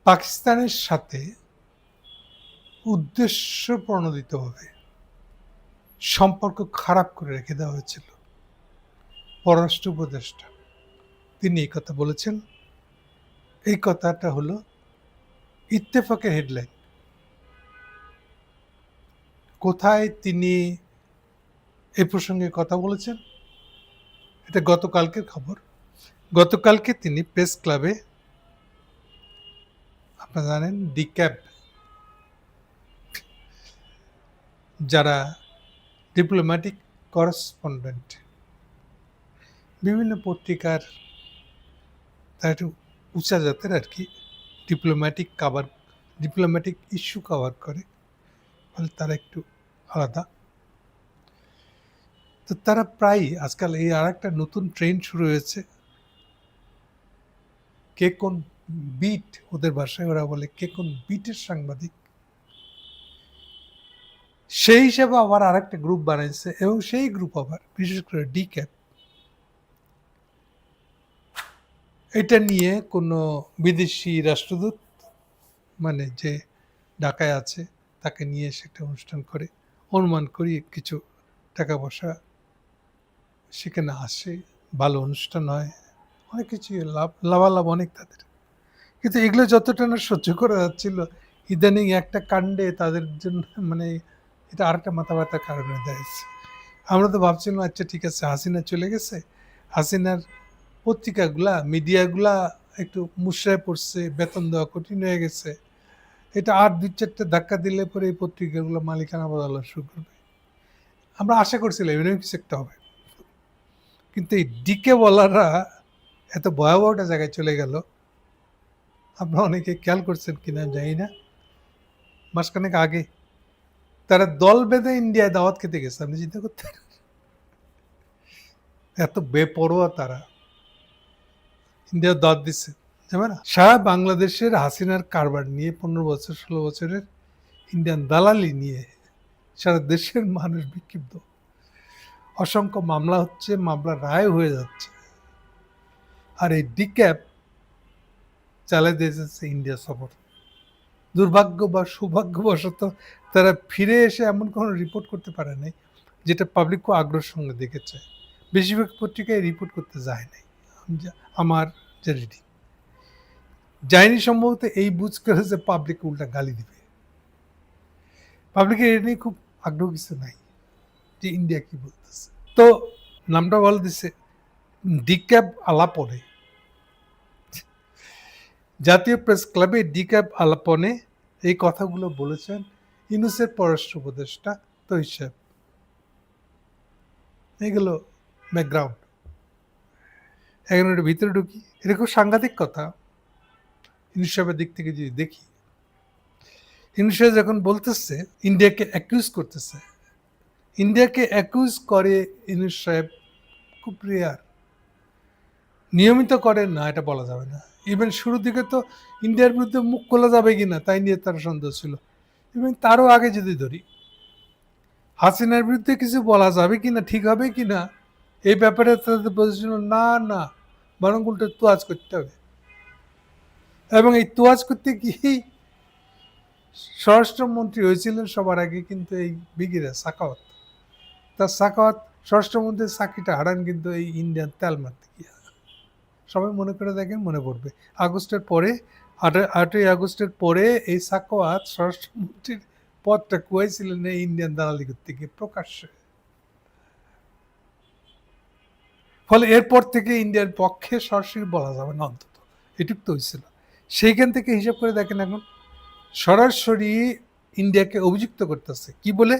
পাকিস্তানের সাথে উদ্দেশ্য প্রণোদিতভাবে সম্পর্ক খারাপ করে রেখে দেওয়া হয়েছিল। পররাষ্ট্র উপদেষ্টা তিনি এই কথা বলেছেন। এই কথাটা হলো ইত্তেফাকের হেডলাইন। কোথায় তিনি এ প্রসঙ্গে কথা বলেছেন? এটা গতকালকের খবর। গতকালকে তিনি প্রেস ক্লাবে, আপনারা জানেন ডিক্যাব, যারা ডিপ্লোম্যাটিক করেসপন্ডেন্ট, বিভিন্ন পত্রিকার তারা একটু উঁচা জাতের আর কি, ডিপ্লোম্যাটিক ইস্যু কভার করে, ফলে তারা একটু আলাদা। তো তারা প্রায়ই আজকাল এই আর একটা নতুন ট্রেন্ড শুরু হয়েছে, কে কোন বিট, ওদের ভাষায় ওরা বলে কে কোন বিটের সাংবাদিক, সেই হিসাবে আবার আরেকটা গ্রুপ বানাইছে, এবং সেই গ্রুপ আবার বিশেষ করে ডিক্যাপ এটা নিয়ে কোনো বিদেশি রাষ্ট্রদূত, মানে যে ঢাকায় আছে, তাকে নিয়ে এসে একটা অনুষ্ঠান করে, অনুমান করি কিছু টাকা পয়সা সেখানে আসে, ভালো অনুষ্ঠান হয়, অনেক কিছু লাভালাভ অনেক তাদের। কিন্তু এগুলো যতটা না সহ্য করা যাচ্ছিল, ইদানিং একটা কাণ্ডে তাদের জন্য মানে এটা আরেকটা মাথা ব্যথার কারণে দাঁড়িয়েছে। আমরা তো ভাবছিলাম আচ্ছা ঠিক আছে, হাসিনা চলে গেছে, হাসিনার পত্রিকাগুলা মিডিয়াগুলা একটু মুশড়ায় পড়ছে, বেতন দেওয়া কঠিন হয়ে গেছে, এটা আর ২-৪টা ধাক্কা দিলে পরে এই পত্রিকাগুলো মালিকানা বদলা শুরু করবে। আমরা আশা করছিলাম এরকম কিছু একটা হবে, কিন্তু এই ডিকে বলাররা এত ভয়াবহ একটা জায়গায় চলে গেল। আপনারা অনেকে খেয়াল করছেন কিনা জানি না, মাসখানেক আগে তারা দল বেঁধে ইন্ডিয়ায় দাওয়াত খেতে গেছে। আপনি চিন্তা করতে এত বেপরোয়া তারা ইন্ডিয়ার দাওয়াত দিচ্ছে, জানেন না? সারা বাংলাদেশের হাসিনার কারবার নিয়ে 15 বছর 16 বছরের ইন্ডিয়ান দালালি নিয়ে সারা দেশের মানুষ বিক্ষিপ্ত। অসংখ্য মামলা হচ্ছে, মামলার রায় হয়ে যাচ্ছে, আর এই ডিক্যাপ চালাই দিয়েছে ইন্ডিয়া সফর। দুর্ভাগ্য বা সৌভাগ্যবশত তারা ফিরে এসে এমন কোনো রিপোর্ট করতে পারে নাই যেটা পাবলিক খুব আগ্রহের সঙ্গে দেখেছে। বেশিরভাগ পত্রিকায় রিপোর্ট করতে যায় নাই, আমার যে রিডিং যায়নি, সম্ভবত এই বুঝ করে যে পাবলিক উল্টা গালি দিবে। পাবলিকের এটা নিয়ে খুব আগ্রহ কিছু নাই যে ইন্ডিয়া কি বলতেছে। তো নামটা বলে দিচ্ছে ডিক্যাব আলাপনে, জাতীয় প্রেস ক্লাবে ডিক্যাব আলাপনে এই কথাগুলো বলেছেন ইউনূসের পররাষ্ট্র উপদেষ্টা তহিদ সাহেব। এগুলো ব্যাকগ্রাউন্ড। এখন ওটা ভিতরে ঢুকি, এটা খুব সাংঘাতিক কথা। ইউনূস সাহেবের দিক থেকে যদি দেখি, ইউনূস সাহেব যখন বলতেছে ইন্ডিয়াকে অ্যাকিউজ করতেছে, ইন্ডিয়াকে অ্যাকিউজ করে ইউনূস সাহেব খুব রেয়ার, নিয়মিত করেন না এটা বলা যাবে না। ইভেন শুরুর দিকে তো ইন্ডিয়ার বিরুদ্ধে মুখ খোলা যাবে কিনা তাই নিয়ে তার সন্দেহ ছিল। ইভেন তারও আগে যদি ধরি, হাসিনার বিরুদ্ধে কিছু বলা যাবে কিনা, ঠিক হবে কিনা, এই ব্যাপারে তাদের পজিশন না না, বরং উল্টো তোয়াজ করতে হবে। এবং এই তোয়াজ করতে গিয়েই স্বরাষ্ট্রমন্ত্রী হয়েছিলেন সবার আগে কিন্তু এই বিগিরা সাকাওয়াত। তার সাকাওয়াত স্বরাষ্ট্রমন্ত্রীর চাকরিটা হারান কিন্তু এই ইন্ডিয়ান তেল মারতে গিয়া। সবাই মনে করে দেখেন, মনে পড়বে আগস্টের পরে, 8ই আগস্টের পরে এই সাকাওয়াত স্বরাষ্ট্রমন্ত্রীর পদটা কুয়াইছিলেন এই ইন্ডিয়ান দালালি করতে গিয়ে প্রকাশ্যে। ফলে এরপর থেকে ইন্ডিয়ার পক্ষে সরাসরি বলা যাবে না, অন্তত এটুক তো হয়েছিল। সেইখান থেকে হিসাব করে দেখেন এখন সরাসরি ইন্ডিয়াকে অভিযুক্ত করতেছে কি বলে,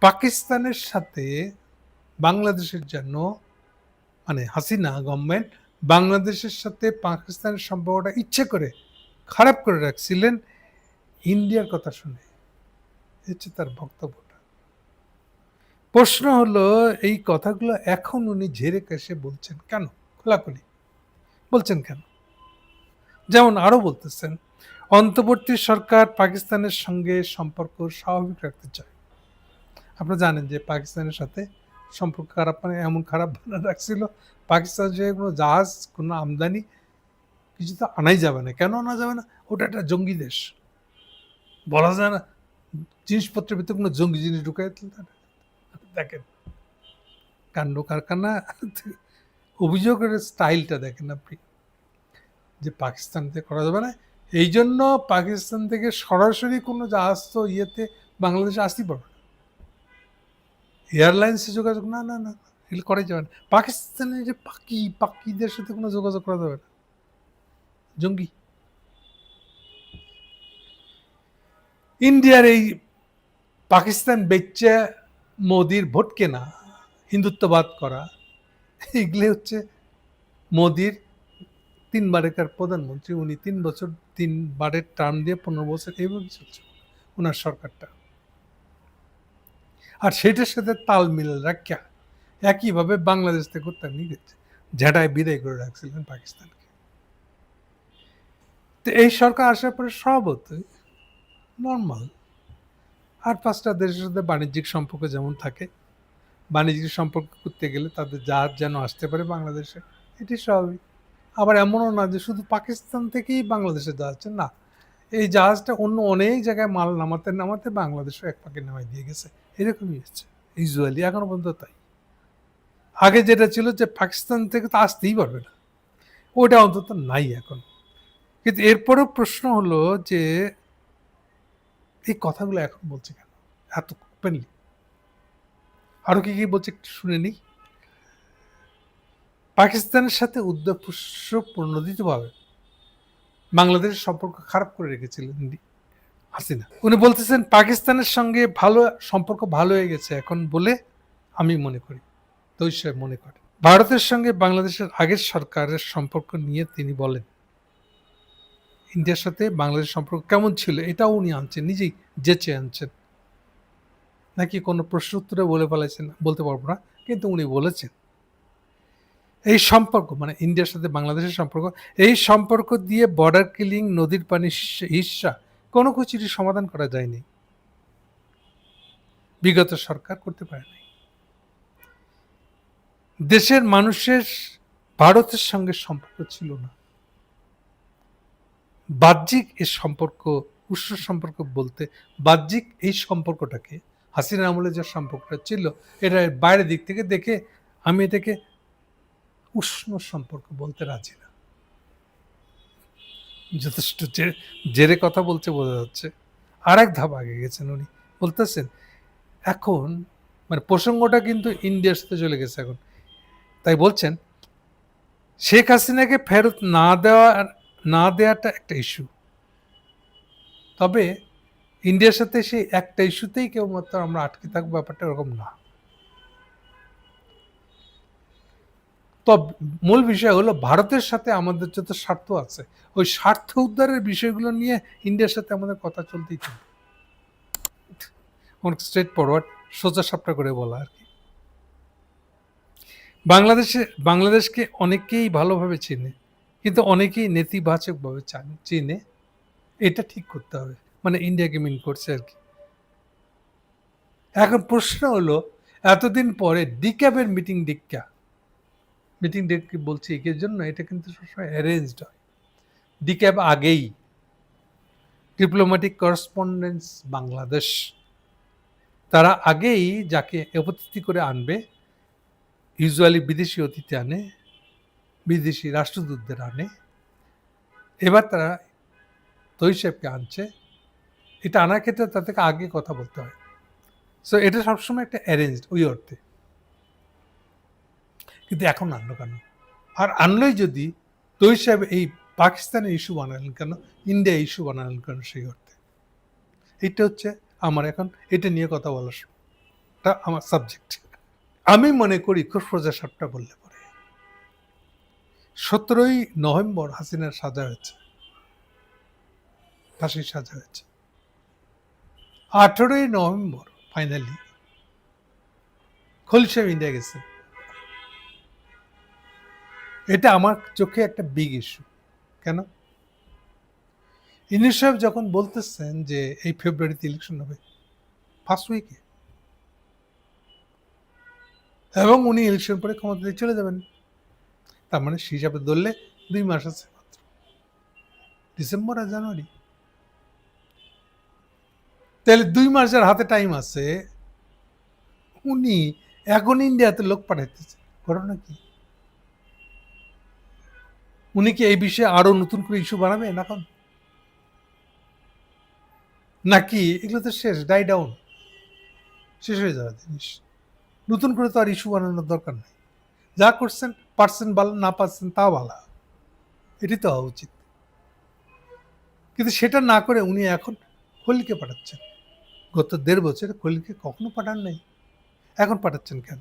পাকিস্তানের সাথে বাংলাদেশের জন্য, মানে হাসিনা গভর্নমেন্ট বাংলাদেশের সাথে পাকিস্তানের সম্পর্কটা ইচ্ছে করে খারাপ করে রাখছিলেন ইন্ডিয়ার কথা শুনে। হচ্ছে তার বক্তব্যটা। প্রশ্ন হলো এই কথাগুলো এখন উনি ঝেড়ে কেসে বলছেন কেন, খোলাখুলি বলছেন কেন? যেমন আরো বলতেছেন অন্তর্বর্তী সরকার পাকিস্তানের সঙ্গে সম্পর্ক স্বাভাবিক রাখতে চায়। আপনারা জানেন যে পাকিস্তানের সাথে সম্পর্ক খারাপ, মানে এমন খারাপ বানা রাখছিল, পাকিস্তান যে কোনো জাহাজ কোনো আমদানি কিছু তো আনাই যাবে না। কেন আনা যাবে না? ওটা একটা জঙ্গি দেশ। বলা যায় না জিনিসপত্রের ভিতরে কোনো জঙ্গি জিনিস ঢুকাই দেখেন কাণ্ড কারখানা অভিযোগের স্টাইলটা দেখেন আপনি যে পাকিস্তান থেকে করা যাবে না। এই জন্য পাকিস্তান থেকে সরাসরি কোনো জাহাজ তো ইয়েতে বাংলাদেশে আসতেই পারবে না। এয়ারলাইন্সে যোগাযোগ না না না এগুলো করাই যাবে না। পাকিস্তানের যে পাকিদের সাথে কোনো যোগাযোগ করা যাবে না, জঙ্গি। ইন্ডিয়ার এই পাকিস্তান বেচে মোদির ভোট কেনা, হিন্দুত্ববাদ করা, এগুলো হচ্ছে মোদির 3 বারেকার প্রধানমন্ত্রী। উনি 3 বছর 3 বারের টার্ম দিয়ে 15 বছর এইভাবে চলছে ওনার সরকারটা। আর সেটার সাথে তাল মিল রাখা একইভাবে বাংলাদেশ থেকে তার নিয়েছে ঝাঁটায় বিদায় করে রাখছিলেন পাকিস্তানকে। তো এই সরকার আসার পরে সব হতো নর্মাল। আর 5টা দেশের সাথে বাণিজ্যিক সম্পর্ক যেমন থাকে, বাণিজ্যিক সম্পর্ক করতে গেলে তাদের জাহাজ যেন আসতে পারে বাংলাদেশে, এটি স্বাভাবিক। আবার এমনও না যে শুধু পাকিস্তান থেকেই বাংলাদেশে যাচ্ছে, না, এই জাহাজটা অন্য অনেক জায়গায় মাল নামাতে নামাতে বাংলাদেশও এক পাকে নামাই দিয়ে গেছে। এরকমই হচ্ছে ইউজুয়ালি এখনো পর্যন্ত তাই। আগে যেটা ছিল যে পাকিস্তান থেকে তো আসতেই পারবে না, ওটা অন্তত নাই এখন। কিন্তু এরপরেও প্রশ্ন হলো যে এই কথাগুলো এখন বলছে কেন এত ওপেনলি? আরো কি কি বলছে একটু শুনে নিই। পাকিস্তানের সাথে উদ্দেশ্যপ্রণোদিতভাবে বাংলাদেশের সম্পর্ক খারাপ করে রেখেছিলেন হাসিনা। উনি বলতেছেন পাকিস্তানের সঙ্গে সম্পর্ক ভালো হয়ে গেছে এখন বলে আমি মনে করি, তৈরি সাহেব মনে করেন। ভারতের সঙ্গে বাংলাদেশের আগের সরকারের সম্পর্ক নিয়ে তিনি বলেন ইন্ডিয়ার সাথে বাংলাদেশের সম্পর্ক কেমন ছিল এটাও উনি আনছেন, নিজেই যেচে আনছেন, নাকি কোনো প্রশ্ন উত্তরে বলে ফেলেছেন বলতে পারবো না, কিন্তু উনি বলেছেন এই সম্পর্ক মানে ইন্ডিয়ার সাথে বাংলাদেশের সম্পর্ক, এই সম্পর্ক দিয়ে বর্ডার কিলিং, নদীর পানি হিস্সা কোনো কিছুরই সমাধান করা যায়নি, বিগত সরকার করতে পারেনি। দেশের মানুষের ভারতের সঙ্গে সম্পর্ক ছিল না, বাহ্যিক এর সম্পর্ক, উষ্ণ সম্পর্ক বলতে বাহ্যিক এই সম্পর্কটাকে হাসিনা আমলে যে সম্পর্কটা ছিল এটা বাইরের দিক থেকে দেখে আমি এটাকে উষ্ণ সম্পর্ক বলতে রাজি না। যথেষ্ট জেরে কথা বলছে বোঝা যাচ্ছে। আর এক ধাপ আগে গেছেন উনি, বলতেছেন এখন মানে প্রসঙ্গটা কিন্তু ইন্ডিয়ার সাথে চলে গেছে এখন, তাই বলছেন শেখ হাসিনাকে ফেরত না দেওয়াটা একটা ইস্যু, তবে ইন্ডিয়ার সাথে সেই একটা ইস্যুতেই কেবলমাত্র আমরা আটকে থাকবো, ব্যাপারটা এরকম না। তো মূল বিষয় হলো ভারতের সাথে আমাদের যত স্বার্থ আছে ওই স্বার্থ উদ্ধারের বিষয়গুলো নিয়ে ইন্ডিয়ার সাথে আমাদের কথা চলতেই থাকবে। অনেক স্ট্রেট ফরওয়ার্ড, সোজা সাপটা করে বলা আর কি। বাংলাদেশকে অনেকেই ভালোভাবে চেনে, কিন্তু অনেকেই নেতিবাচকভাবে চেনে, এটা ঠিক করতে হবে, মানে ইন্ডিয়াকে মিন করছে আর কি। এখন প্রশ্ন হলো এতদিন পরে ডিক্যাবের মিটিং ডেট বলছি এর জন্য, এটা কিন্তু সবসময় অ্যারেঞ্জড হয়। ডিক্যাব আগেই ডিপ্লোম্যাটিক করেসপন্ডেন্স বাংলাদেশ, তারা আগেই যাকে অতিথি করে আনবে, ইউজুয়ালি বিদেশি অতিথি আনে, বিদেশি রাষ্ট্রদূতদের আনে, এবার তারা তৈরি সাহেবকে আনছে। এটা আনার ক্ষেত্রে তাদেরকে আগে কথা বলতে হয়। সো এটা সবসময় একটা অ্যারেঞ্জড ওই অর্থে। কিন্তু এখন আনলো কেন? আর আনলোই যদি তৈরি সাহেব এই পাকিস্তানের ইস্যু বানালেন কেন, ইন্ডিয়া ইস্যু বানালেন কেন সেই অর্থে? এটা হচ্ছে আমার এখন এটা নিয়ে কথা বলার আমার সাবজেক্ট। আমি মনে করি খুব সোজা সাপটা বললে পরে 17ই নভেম্বর হাসিনার সাজা হয়েছে, ফাঁসির সাজা হয়েছে। 18ই নভেম্বর ফাইনালি খলিল সাহেব ইন্ডিয়া গেছে। এটা আমার চোখে একটা বিগ ইস্যু। কেন? ইউনূস সাহেব যখন বলতেছেন যে এই ফেব্রুয়ারিতে ইলেকশন হবে, ফার্স্ট উইকে, এবং উনি ইলেকশন পরে ক্ষমতায় চলে যাবেন, তার মানে সেই হিসাবে ধরলে 2 মাস আছে মাত্র। ডিসেম্বর আর জানুয়ারি, তাহলে 2 মাসের হাতে টাইম আছে, উনি এখন ইন্ডিয়াতে লোক পাঠাইতেছে, ঘটনা কি? উনি কি এই বিষয়ে আরো নতুন করে ইস্যু বানাবেন এখন, নাকি এগুলো তো শেষ, ডাই ডাউন, শেষ হয়ে যাওয়া জিনিস, নতুন করে তো আর ইস্যু বানানোর দরকার নেই, যা করছেন পারছেন ভালো, না পারছেন তা ভালো, এটি তো হওয়া উচিত। কিন্তু সেটা না করে উনি এখন খলিলকে পাঠাচ্ছেন। গত 1.5 বছরে খলিলকে কখনো পাঠান নাই, এখন পাঠাচ্ছেন কেন?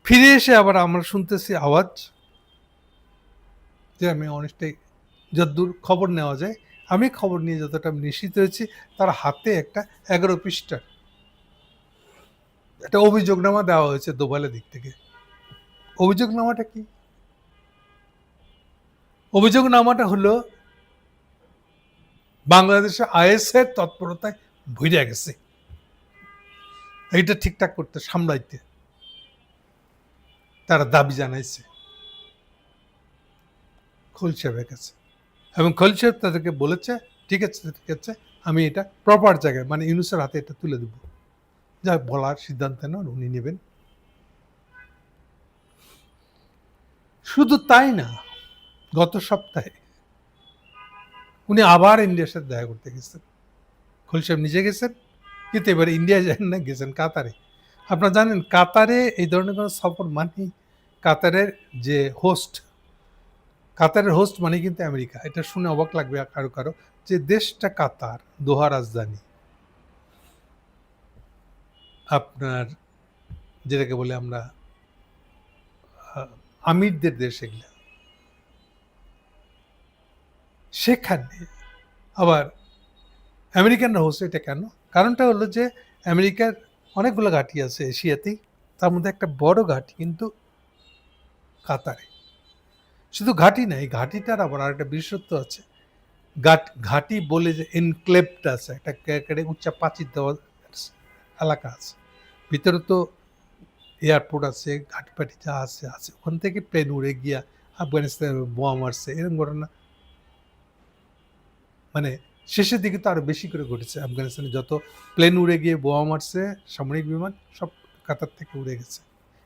ফিরে এসে আবার আমরা শুনতেছি আওয়াজ, যে আমি অনেকটাই যতদূর খবর নেওয়া যায়, আমি খবর নিয়ে যতটা নিশ্চিত হয়েছি, তার হাতে একটা 11 পৃষ্ঠার একটা অভিযোগনামা দেওয়া হয়েছে দোভালের দিক থেকে। অভিযোগনামাটা কি? অভিযোগনামাটা হলো বাংলাদেশে আইএসের তৎপরতায় ভইরা গেছে, এইটা ঠিকঠাক করতে সামলাইতে তারা দাবি জানাইছে খলিল সাহেবের কাছে, এবং খলিল সাহেব তাদেরকে বলেছে ঠিক আছে ঠিক আছে, আমি এটা প্রপার জায়গায় মানে ইউনূসের হাতে এটা তুলে দেব, যা বলার সিদ্ধান্ত নেন উনি নেবেন। শুধু তাই না, গত সপ্তাহে উনি আবার ইন্ডিয়ার সাথে দেখা করতে গেছেন, খলিল সাহেব নিজে গেছেন, কিন্তু এবারে ইন্ডিয়া যান না, গেছেন কাতারে। আপনারা জানেন কাতারে এই ধরনের কোনো সফর মানে কাতারের যে হোস্ট, কাতারের হোস্ট মানে কিন্তু আমেরিকা। এটা শুনে অবাক লাগবে কারো কারো, যে দেশটা কাতার, দোহা রাজধানী, আপনার যেটাকে বলে আমরা আমিরদের দেশ এগুলা, সেখানে আবার আমেরিকানরা হোস্ট। এটা কেন? কারণটা হলো যে আমেরিকার অনেকগুলো ঘাঁটি আছে এশিয়াতেই, তার মধ্যে একটা বড় ঘাঁটি কিন্তু কাতারে। শুধু ঘাঁটি না, এই ঘাঁটিটার আবার আরেকটা বিশেষত্ব আছে। ঘাঁটি বলে যে এনক্লেভটা আছে, একটা উচ্চা প্রাচীর দেওয়া এলাকা আছে, ভিতরে তো এয়ারপোর্ট আছে, ঘাটিপাটি যা আছে আছে, ওখান থেকে প্লেন উড়ে গিয়া আফগানিস্তানে বোমা মারছে, এরকম ঘটনা মানে শেষের দিকে তো আরো বেশি করে ঘটেছে। আফগানিস্তানে যত প্লেন উড়ে গিয়ে বোমা মারছে, সামরিক বিমান সব কাতার থেকে উড়ে গেছে।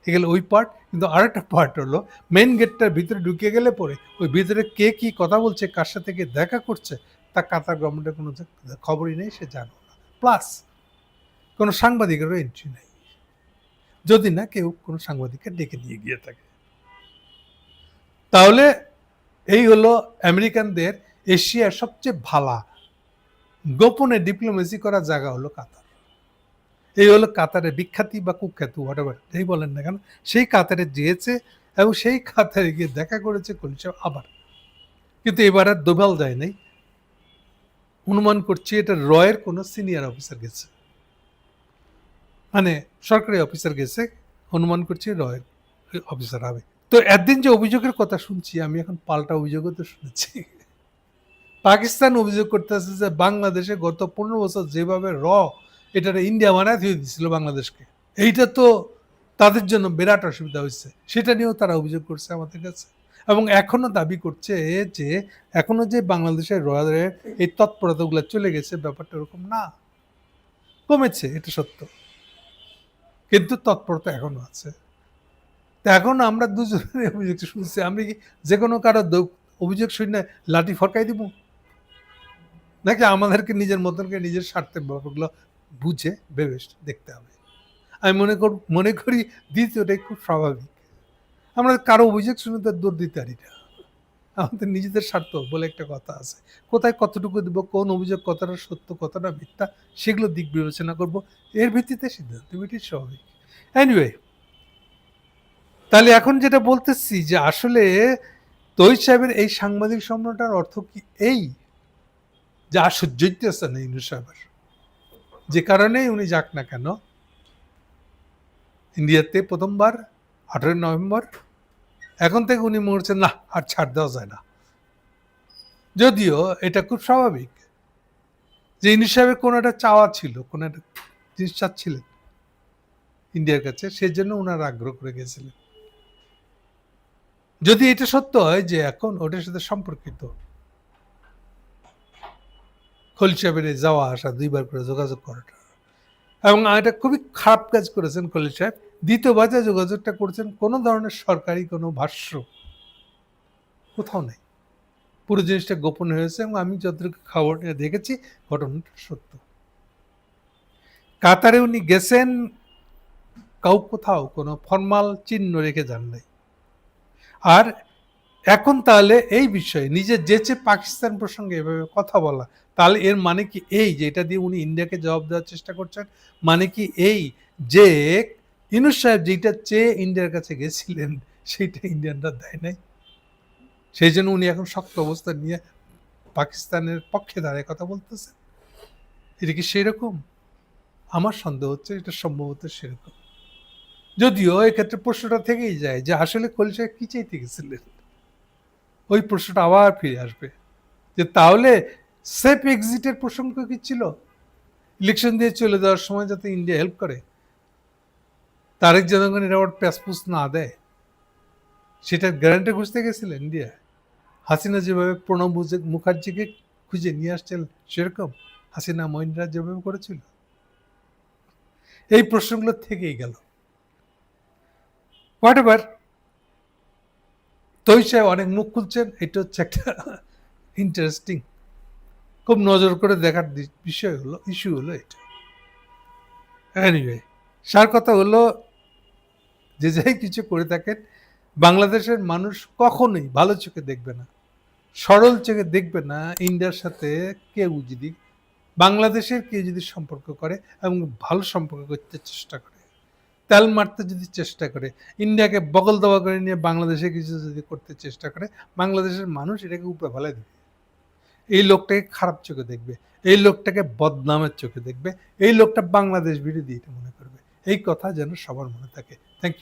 এগুলো ওই পার্ট। কিন্তু আরেকটা পার্ট হলো মেইন গেটটার ভিতরে ঢুকে গেলে পরে ওই ভিতরে কে কি কথা বলছে, কার সাথে কে দেখা করছে, তা কাতার গভর্নমেন্টের কোনো খবরই নেই, সে জানো না। প্লাস কোনো সাংবাদিকেরও এন্ট্রি নেই, যদি না কেউ কোনো সাংবাদিককে ডেকে নিয়ে গিয়ে থাকে। তাহলে এই হলো আমেরিকানদের এশিয়ার সবচেয়ে ভালা গোপনে ডিপ্লোমেসি করার জায়গা হলো কাতার। এই হলো কাতারের বিখ্যাতি বা কুখ্যাতি হোয়াটএভার এই বলেন না কেন, সেই কাতারে যেয়েছে এবং সেই কাতারে গিয়ে দেখা করেছে খলিল সাহেব আবার। কিন্তু এবার আর দোভাল যায় নাই, অনুমান করছি এটা রয়ের কোনো সিনিয়র অফিসার গেছে, মানে সরকারি অফিসার গেছে, অনুমান করছি রয়ের অফিসার হবে। তো একদিন যে অভিযোগের কথা শুনছি, আমি এখন পাল্টা অভিযোগও তো শুনেছি। পাকিস্তান অভিযোগ করতেছে যে বাংলাদেশে গত 15 বছর যেভাবে এটা ইন্ডিয়া বানায় দিয়ে দিচ্ছিল বাংলাদেশকে, এইটা তো তাদের জন্য বিরাট অসুবিধা হয়েছে, সেটা নিয়েও তারা অভিযোগ করছে আমাদের কাছে। এবং এখনো দাবি করছে যে এখনো যে বাংলাদেশের রয়ের এই তৎপরতাগুলো চলে গেছে, ব্যাপারটা এরকম না, কমেছে, এটা সত্য, কিন্তু তৎপরতা এখনো আছে। তো এখন আমরা দুজনের অভিযোগ শুনছি, আমি কি যে কোনো কারো অভিযোগ শুনে লাঠি ফরকাই দিব, নাকি আমাদেরকে নিজের মতন করে নিজের স্বার্থের ব্যাপারগুলো বুঝে ভেবে দেখতে হবে? আমি মনে করি দ্বিতীয়টাই খুব স্বাভাবিক। আমরা কারো অভিযোগ শুনে তো দৌড় দিতে পারি না, আমাদের নিজেদের স্বার্থ বলে একটা কথা আছে, কোথায় কতটুকু দিব, কোন অভিযোগ কতটা সত্য কতটা মিথ্যা, সেগুলো দিক বিবেচনা করব, এর ভিত্তিতে সিদ্ধান্ত, এটি স্বাভাবিক। এনিওয়ে, তাহলে এখন যেটা বলতেছি যে আসলে তহিদ সাহেবের এই সাংবাদিক সম্মেলনটার অর্থ কি এই, যে আর সহ্য হইতেছে না ইউনূস সাহেবের, যে কারণেই উনি যাক না কেন ইন্ডিয়াতে প্রথমবার 18 নভেম্বর, এখন থেকে উনি মনে করছেন না আর ছাড় দেওয়া যায় না। যদিও এটা খুব স্বাভাবিক যে ইউনূস সাহেবের কোনো একটা চাওয়া ছিল, কোনো একটা জিনিস চাচ্ছিলেন ইন্ডিয়ার কাছে, সেই জন্য ওনার আগ্রহ করে গেছিলেন। যদি এটা সত্য হয় যে এখন ওটার সাথে সম্পর্কিত, খলিল সাহেবের এই যাওয়া আসা ২ বার করে যোগাযোগ করাটা। এবং এটা খুবই খারাপ কাজ করেছেন খলিল সাহেব। দ্বিতীয়বার যে যোগাযোগটা করছেন কোনো ধরনের সরকারি কোনো ভাষ্য কোথাও নেই। পুরো জিনিসটা গোপন হয়েছে এবং আমি যতটুকু খবর দেখেছি ঘটনাটা সত্য। কাতারে উনি গেছেন কোথাও কোনো ফরমাল চিহ্ন রেখে যান নাই। আর এখন তাহলে এই বিষয়ে নিজে যেচে পাকিস্তান প্রসঙ্গে এভাবে কথা বলা, তাহলে এর মানে কি এই যে এটা দিয়ে উনি ইন্ডিয়াকে জবাব দেওয়ার চেষ্টা করছেন? মানে কি এই যে ইউনূস সাহেব যেটা চেয়ে ইন্ডিয়ার কাছে গেছিলেন সেইটা ইন্ডিয়ানরা দেয় নাই? সেই জন্য উনি এখন শক্ত অবস্থান নিয়ে পাকিস্তানের পক্ষে দাঁড়ায় কথা বলতেছেন। এটা কি সেরকম? আমার সন্দেহ হচ্ছে এটা সম্ভবত সেরকম। যদিও এক্ষেত্রে প্রশ্নটা থেকেই যায় যে আসলে খলিল সাহেব কি চাইতে গেছিলেন? ওই প্রশ্নটা আবার ফিরে আসবে যে তাহলে সেফ এক্সিটের প্রসঙ্গ কি ছিল? ইলেকশন দিয়ে চলে যাওয়ার সময় যাতে ইন্ডিয়া হেল্প করে, তারেক জনগণের আবার প্যাসপুস না দেয়, সেটার গ্যারান্টি খুঁজতে গেছিলেন ইন্ডিয়া? হাসিনা যেভাবে প্রণব মুখার্জিকে খুঁজে নিয়ে আসছেন সেরকম হাসিনা মহিন্দ্রা যেভাবে করেছিল? এই প্রশ্নগুলো থেকেই গেল। হোয়াট এভার, তৈরি সাহেব অনেক মুখ খুলছেন, এটা হচ্ছে একটা ইন্টারেস্টিং, খুব নজর করে দেখার বিষয় হলো, ইস্যু হলো এটা। এনিওয়ে, সার কথা হলো যে যাই কিছু করে থাকেন বাংলাদেশের মানুষ কখনোই ভালো চোখে দেখবে না, সরল চোখে দেখবে না ইন্ডিয়ার সাথে কেউ যদি বাংলাদেশের কেউ যদি সম্পর্ক করে এবং ভালো সম্পর্ক করতে চেষ্টা করে, তেল মারতে যদি চেষ্টা করে, ইন্ডিয়াকে বগল দাবা করে নিয়ে বাংলাদেশে কিছু যদি করতে চেষ্টা করে, বাংলাদেশের মানুষ এটাকে উপরে ফেলে দেবে। এই লোকটাকে খারাপ চোখে দেখবে, এই লোকটাকে বদনামের চোখে দেখবে, এই লোকটা বাংলাদেশ বিরোধী এটা মনে করবে। এই কথা যেন সবার মনে থাকে। Thank you.